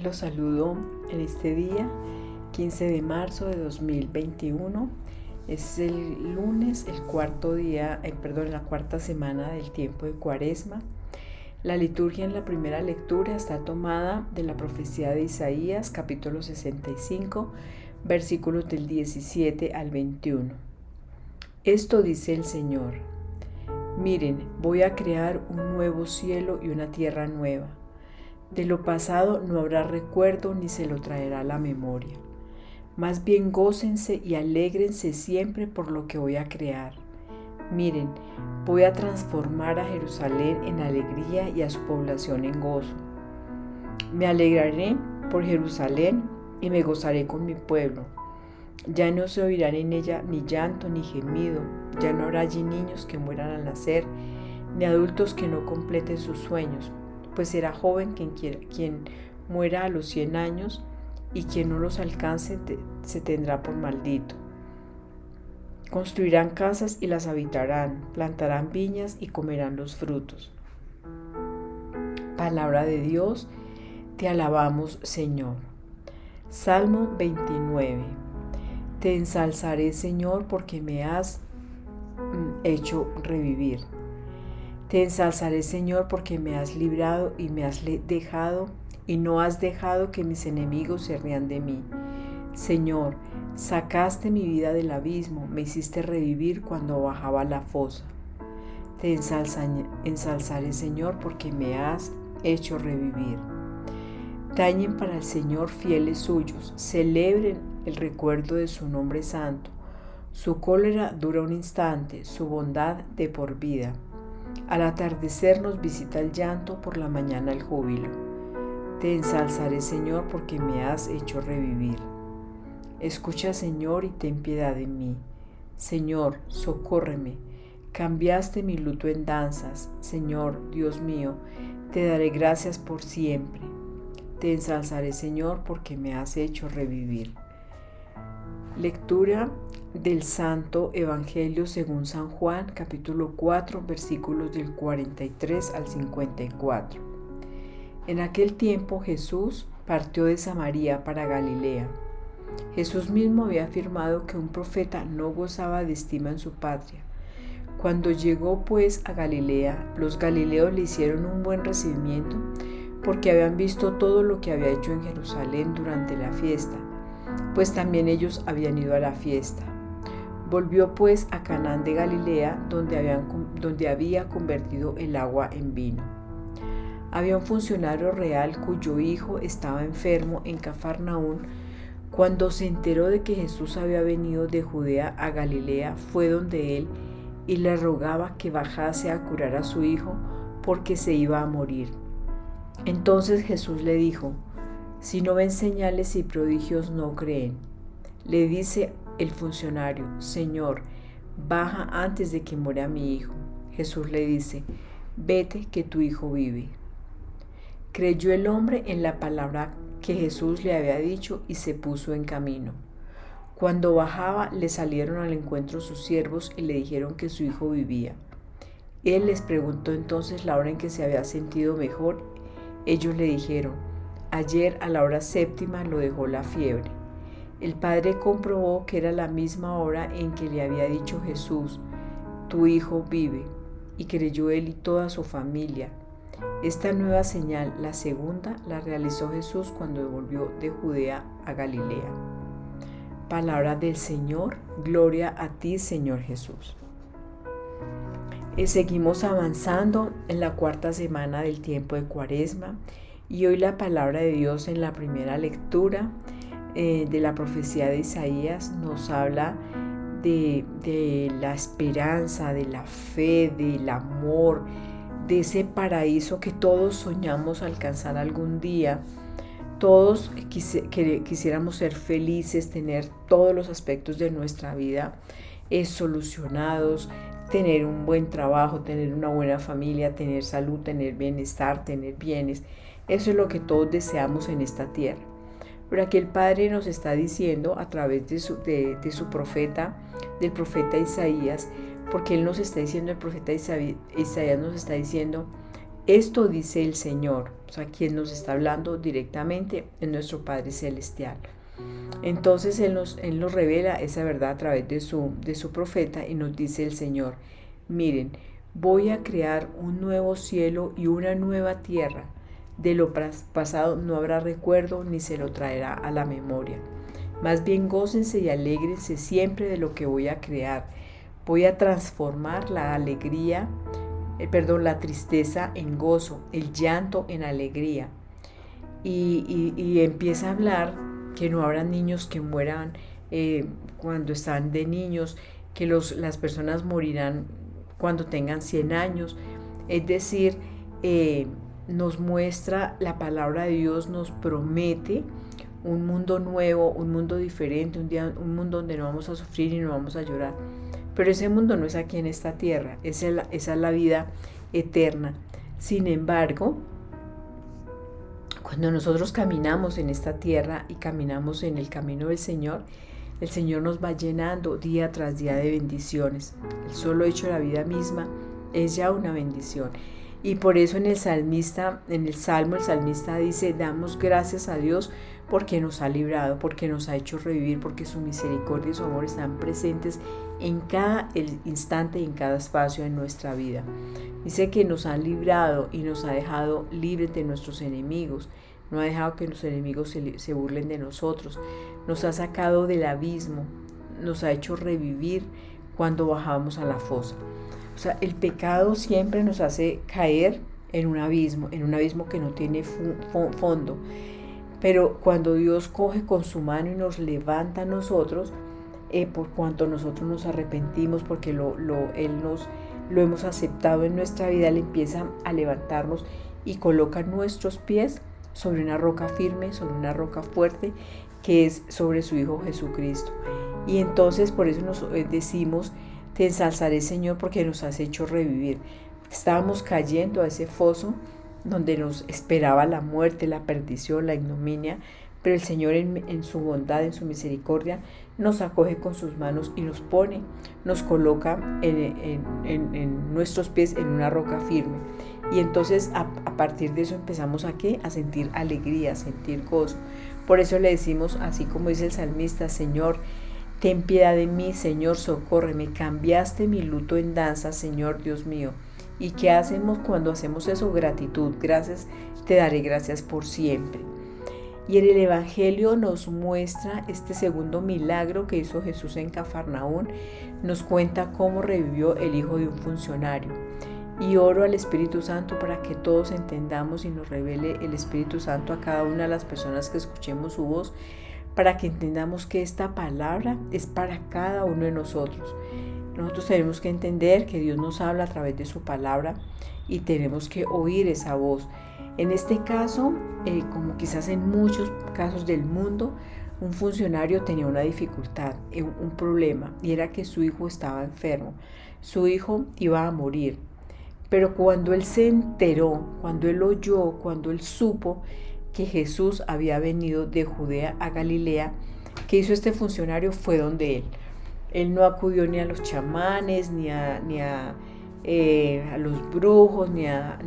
Los saludo en este día, 15 de marzo de 2021. Es el lunes, el cuarto día, la cuarta semana del tiempo de Cuaresma. La liturgia en la primera lectura está tomada de la profecía de Isaías, capítulo 65, versículos del 17 al 21. Esto dice el Señor: miren, voy a crear un nuevo cielo y una tierra nueva. De lo pasado no habrá recuerdo ni se lo traerá a la memoria. Más bien gócense y alégrense siempre por lo que voy a crear. Miren, voy a transformar a Jerusalén en alegría y a su población en gozo. Me alegraré por Jerusalén y me gozaré con mi pueblo. Ya no se oirán en ella ni llanto ni gemido, ya no habrá allí niños que mueran al nacer, ni adultos que no completen sus sueños, pues será joven quien muera a los 100 años, y quien no los alcance se tendrá por maldito. Construirán casas y las habitarán, plantarán viñas y comerán los frutos. Palabra de Dios, te alabamos, Señor. Salmo 29. Te ensalzaré, Señor, porque me has hecho revivir. Te ensalzaré, Señor, porque me has librado y me has dejado, y no has dejado que mis enemigos se rían de mí. Señor, sacaste mi vida del abismo, me hiciste revivir cuando bajaba a la fosa. Te ensalzaré, Señor, porque me has hecho revivir. Tañen para el Señor fieles suyos, celebren el recuerdo de su nombre santo. Su cólera dura un instante, su bondad de por vida. Al atardecer nos visita el llanto, por la mañana el júbilo. Te ensalzaré, Señor, porque me has hecho revivir. Escucha, Señor, y ten piedad de mí. Señor, socórreme. Cambiaste mi luto en danzas. Señor, Dios mío, te daré gracias por siempre. Te ensalzaré, Señor, porque me has hecho revivir. Lectura del Santo Evangelio según San Juan, capítulo 4, versículos del 43 al 54. En aquel tiempo Jesús partió de Samaria para Galilea. Jesús mismo había afirmado que un profeta no gozaba de estima en su patria. Cuando llegó pues a Galilea, los galileos le hicieron un buen recibimiento porque habían visto todo lo que había hecho en Jerusalén durante la fiesta, pues también ellos habían ido a la fiesta. Volvió pues a Canaán de Galilea, donde había convertido el agua en vino. Había un funcionario real cuyo hijo estaba enfermo en Cafarnaún. Cuando se enteró de que Jesús había venido de Judea a Galilea, fue donde él y le rogaba que bajase a curar a su hijo, porque se iba a morir. Entonces Jesús le dijo: si no ven señales y prodigios, no creen. Le dice el funcionario: Señor, baja antes de que muera mi hijo. Jesús le dice: vete, que tu hijo vive. Creyó el hombre en la palabra que Jesús le había dicho y se puso en camino. Cuando bajaba, le salieron al encuentro sus siervos y le dijeron que su hijo vivía. Él les preguntó entonces la hora en que se había sentido mejor. Ellos le dijeron: ayer a la hora 7:00 lo dejó la fiebre. El padre comprobó que era la misma hora en que le había dicho Jesús: tu hijo vive, y creyó él y toda su familia. Esta nueva señal, la segunda, la realizó Jesús cuando volvió de Judea a Galilea. Palabra del Señor, gloria a ti, Señor Jesús. Seguimos avanzando en la cuarta semana del tiempo de Cuaresma, y hoy la palabra de Dios en la primera lectura de la profecía de Isaías nos habla de la esperanza, de la fe, del amor, de ese paraíso que todos soñamos alcanzar algún día. Todos quisiéramos ser felices, tener todos los aspectos de nuestra vida solucionados, tener un buen trabajo, tener una buena familia, tener salud, tener bienestar, tener bienes. Eso es lo que todos deseamos en esta tierra. Pero aquí el Padre nos está diciendo a través de su profeta, del profeta Isaías, porque Él nos está diciendo, el profeta Isaías nos está diciendo, Esto dice el Señor, o sea, quien nos está hablando directamente es nuestro Padre Celestial. Entonces Él nos revela esa verdad a través de su profeta y nos dice el Señor, miren, voy a crear un nuevo cielo y una nueva tierra. De lo pasado no habrá recuerdo ni se lo traerá a la memoria. Más bien gócense y alégrense siempre de lo que voy a crear. Voy a transformar la tristeza en gozo, el llanto en alegría. Y empieza a hablar que no habrá niños que mueran cuando están de niños, que las personas morirán cuando tengan 100 años. Es decir, nos muestra la palabra de Dios, nos promete un mundo nuevo, un mundo diferente, un mundo donde no vamos a sufrir y no vamos a llorar. Pero ese mundo no es aquí en esta tierra, esa es la vida eterna. Sin embargo, cuando nosotros caminamos en esta tierra y caminamos en el camino del Señor, el Señor nos va llenando día tras día de bendiciones. El solo hecho de la vida misma es ya una bendición. Y por eso en el Salmo, el salmista dice, damos gracias a Dios porque nos ha librado, porque nos ha hecho revivir, porque su misericordia y su amor están presentes en cada instante y en cada espacio de nuestra vida. Dice que nos ha librado y nos ha dejado libres de nuestros enemigos. No ha dejado que los enemigos se burlen de nosotros. Nos ha sacado del abismo, nos ha hecho revivir cuando bajábamos a la fosa. O sea, el pecado siempre nos hace caer en un abismo que no tiene fondo. Pero cuando Dios coge con su mano y nos levanta a nosotros, por cuanto nosotros nos arrepentimos, porque lo hemos aceptado en nuestra vida, Él empieza a levantarnos y coloca nuestros pies sobre una roca firme, sobre una roca fuerte, que es sobre su Hijo Jesucristo. Y entonces por eso nos decimos, te ensalzaré, Señor, porque nos has hecho revivir. Estábamos cayendo a ese foso donde nos esperaba la muerte, la perdición, la ignominia, pero el Señor en su bondad, en su misericordia, nos acoge con sus manos y nos coloca en nuestros pies en una roca firme. Y entonces a partir de eso empezamos a sentir alegría, a sentir gozo. Por eso le decimos, así como dice el salmista, Señor, ten piedad de mí, Señor, socórreme. Cambiaste mi luto en danza, Señor Dios mío. ¿Y qué hacemos cuando hacemos eso? Gratitud. Gracias, te daré gracias por siempre. Y en el Evangelio nos muestra este segundo milagro que hizo Jesús en Cafarnaún. Nos cuenta cómo revivió el hijo de un funcionario. Y oro al Espíritu Santo para que todos entendamos y nos revele el Espíritu Santo a cada una de las personas que escuchemos su voz, para que entendamos que esta palabra es para cada uno de nosotros. Nosotros tenemos que entender que Dios nos habla a través de su palabra y tenemos que oír esa voz. En este caso, como quizás en muchos casos del mundo, un funcionario tenía una dificultad, un problema, y era que su hijo estaba enfermo. Su hijo iba a morir. Pero cuando él se enteró, cuando él oyó, cuando él supo que Jesús había venido de Judea a Galilea, ¿qué hizo este funcionario? Fue donde él. Él no acudió ni a los chamanes, ni a los brujos, ni a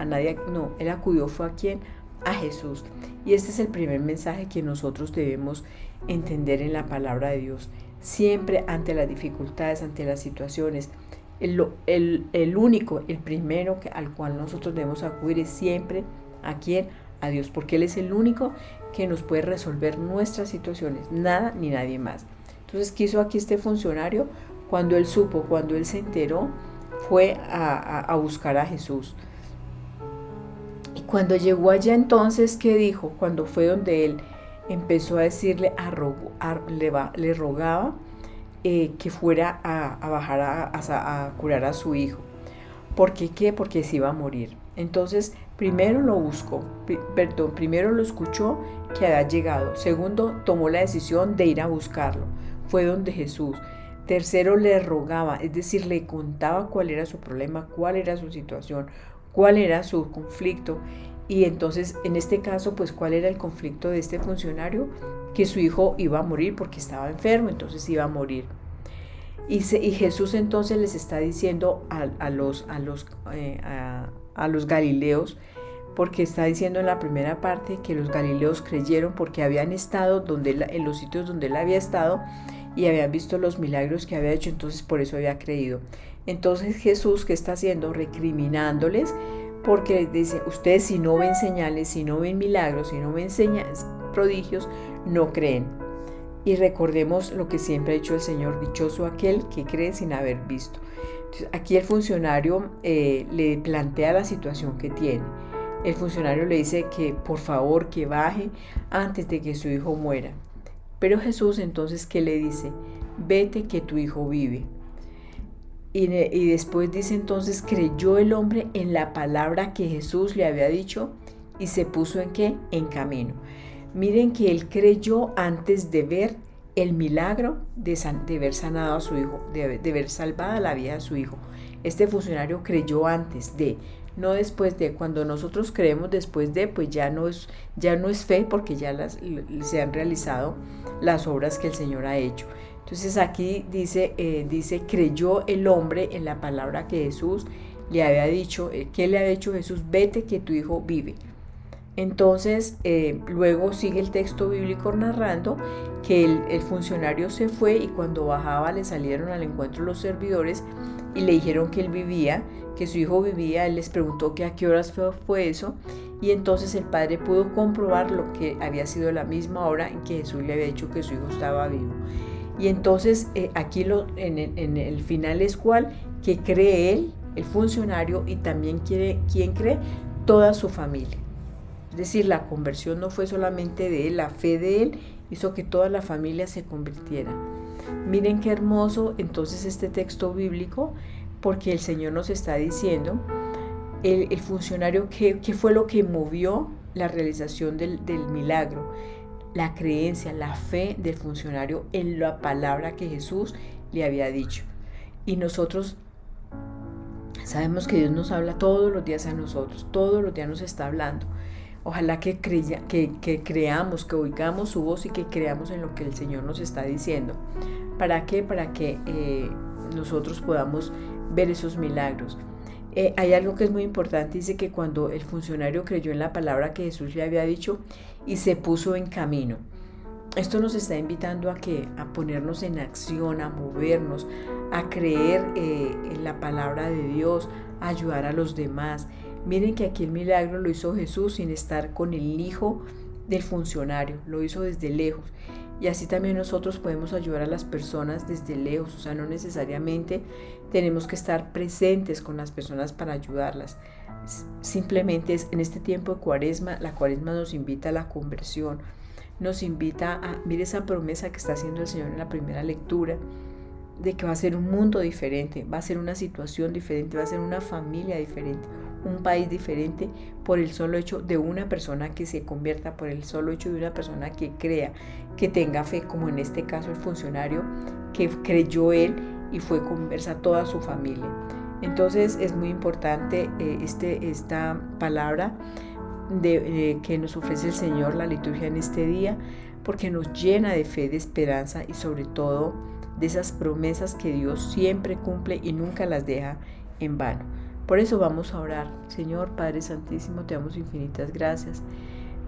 nadie. No, él acudió, ¿fue a quién? A Jesús. Y este es el primer mensaje que nosotros debemos entender en la palabra de Dios. Siempre ante las dificultades, ante las situaciones, el único, el primero al cual nosotros debemos acudir es siempre ¿a quién? A Dios, porque Él es el único que nos puede resolver nuestras situaciones, nada ni nadie más. Entonces, ¿qué hizo aquí este funcionario? Cuando él supo, cuando él se enteró, fue a buscar a Jesús. Y cuando llegó allá entonces, ¿qué dijo? Cuando fue donde él empezó a decirle, le rogaba que fuera a bajar a curar a su hijo. ¿Por qué? ¿Qué? Porque se iba a morir. Entonces, primero lo buscó, primero lo escuchó que había llegado. Segundo, tomó la decisión de ir a buscarlo. Fue donde Jesús. Tercero, le rogaba, es decir, le contaba cuál era su problema, cuál era su situación, cuál era su conflicto. Y entonces, en este caso, pues, ¿cuál era el conflicto de este funcionario? Que su hijo iba a morir porque estaba enfermo, entonces iba a morir. Y Jesús entonces les está diciendo a los galileos, porque está diciendo en la primera parte que los galileos creyeron porque habían estado en los sitios donde él había estado y habían visto los milagros que había hecho, entonces por eso había creído. Entonces Jesús, ¿qué está haciendo? Recriminándoles, porque dice, ustedes si no ven señales, si no ven milagros, si no ven prodigios, no creen. Y recordemos lo que siempre ha dicho el Señor, dichoso aquel que cree sin haber visto. Entonces, aquí el funcionario le plantea la situación que tiene. El funcionario le dice que por favor que baje antes de que su hijo muera. Pero Jesús entonces, ¿qué le dice? Vete que tu hijo vive. Y después dice entonces, creyó el hombre en la palabra que Jesús le había dicho y se puso ¿en qué? En camino. Miren que él creyó antes de ver el milagro de haber sanado a su hijo, de haber salvado la vida de su hijo. Este funcionario creyó antes de, no después de. Cuando nosotros creemos después de, pues ya no es fe, porque ya se han realizado las obras que el Señor ha hecho. Entonces aquí dice, creyó el hombre en la palabra que Jesús le había dicho. ¿Qué le había dicho Jesús? Vete que tu hijo vive. Entonces luego sigue el texto bíblico narrando que el funcionario se fue y cuando bajaba le salieron al encuentro los servidores y le dijeron que él vivía, que su hijo vivía. Él les preguntó que a qué horas fue eso, y entonces el padre pudo comprobar lo que había sido la misma hora en que Jesús le había dicho que su hijo estaba vivo. Y entonces aquí en el final es cuál, que cree él, el funcionario, y también ¿quién cree? Toda su familia. Es decir, la conversión no fue solamente de él, la fe de él hizo que toda la familia se convirtiera. Miren qué hermoso entonces este texto bíblico, porque el Señor nos está diciendo, el funcionario, ¿qué fue lo que movió la realización del milagro? La creencia, la fe del funcionario en la palabra que Jesús le había dicho. Y nosotros sabemos que Dios nos habla todos los días a nosotros, todos los días nos está hablando. Ojalá que creamos, que oigamos su voz y que creamos en lo que el Señor nos está diciendo. ¿Para qué? Para que nosotros podamos ver esos milagros. Hay algo que es muy importante, dice que cuando el funcionario creyó en la palabra que Jesús le había dicho y se puso en camino. Esto nos está invitando a ponernos en acción, a movernos, a creer en la palabra de Dios, a ayudar a los demás. Miren que aquí el milagro lo hizo Jesús sin estar con el hijo del funcionario, lo hizo desde lejos. Y así también nosotros podemos ayudar a las personas desde lejos, o sea, no necesariamente tenemos que estar presentes con las personas para ayudarlas. Simplemente en este tiempo de Cuaresma, la Cuaresma nos invita a la conversión, nos invita mire esa promesa que está haciendo el Señor en la primera lectura, de que va a ser un mundo diferente, va a ser una situación diferente, va a ser una familia diferente, un país diferente por el solo hecho de una persona que se convierta, por el solo hecho de una persona que crea, que tenga fe, como en este caso el funcionario que creyó él y fue conversa toda su familia. Entonces es muy importante esta palabra que nos ofrece el Señor, la liturgia en este día, porque nos llena de fe, de esperanza y sobre todo de esas promesas que Dios siempre cumple y nunca las deja en vano. Por eso vamos a orar. Señor Padre Santísimo, te damos infinitas gracias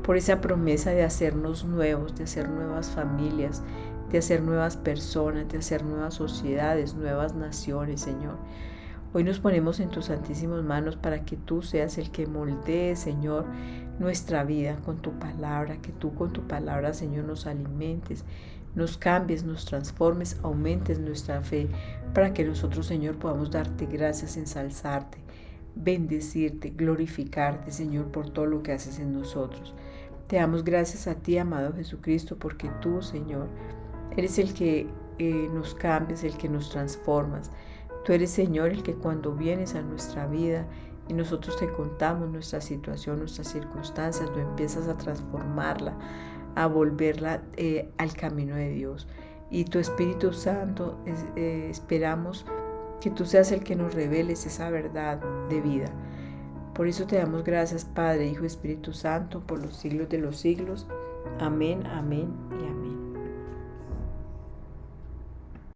por esa promesa de hacernos nuevos, de hacer nuevas familias, de hacer nuevas personas, de hacer nuevas sociedades, nuevas naciones, Señor. Hoy nos ponemos en tus santísimas manos para que tú seas el que moldee, Señor, nuestra vida con tu palabra, que tú con tu palabra, Señor, nos alimentes, nos cambies, nos transformes, aumentes nuestra fe, para que nosotros, Señor, podamos darte gracias, ensalzarte, bendecirte, glorificarte, Señor, por todo lo que haces en nosotros. Te damos gracias a ti, amado Jesucristo, porque tú, Señor, eres el que nos cambias, el que nos transformas. Tú eres, Señor, el que cuando vienes a nuestra vida y nosotros te contamos nuestra situación, nuestras circunstancias, tú empiezas a transformarla, a volverla al camino de Dios. Y tu Espíritu Santo, esperamos que tú seas el que nos reveles esa verdad de vida. Por eso te damos gracias, Padre, Hijo y Espíritu Santo, por los siglos de los siglos. Amén, amén y amén.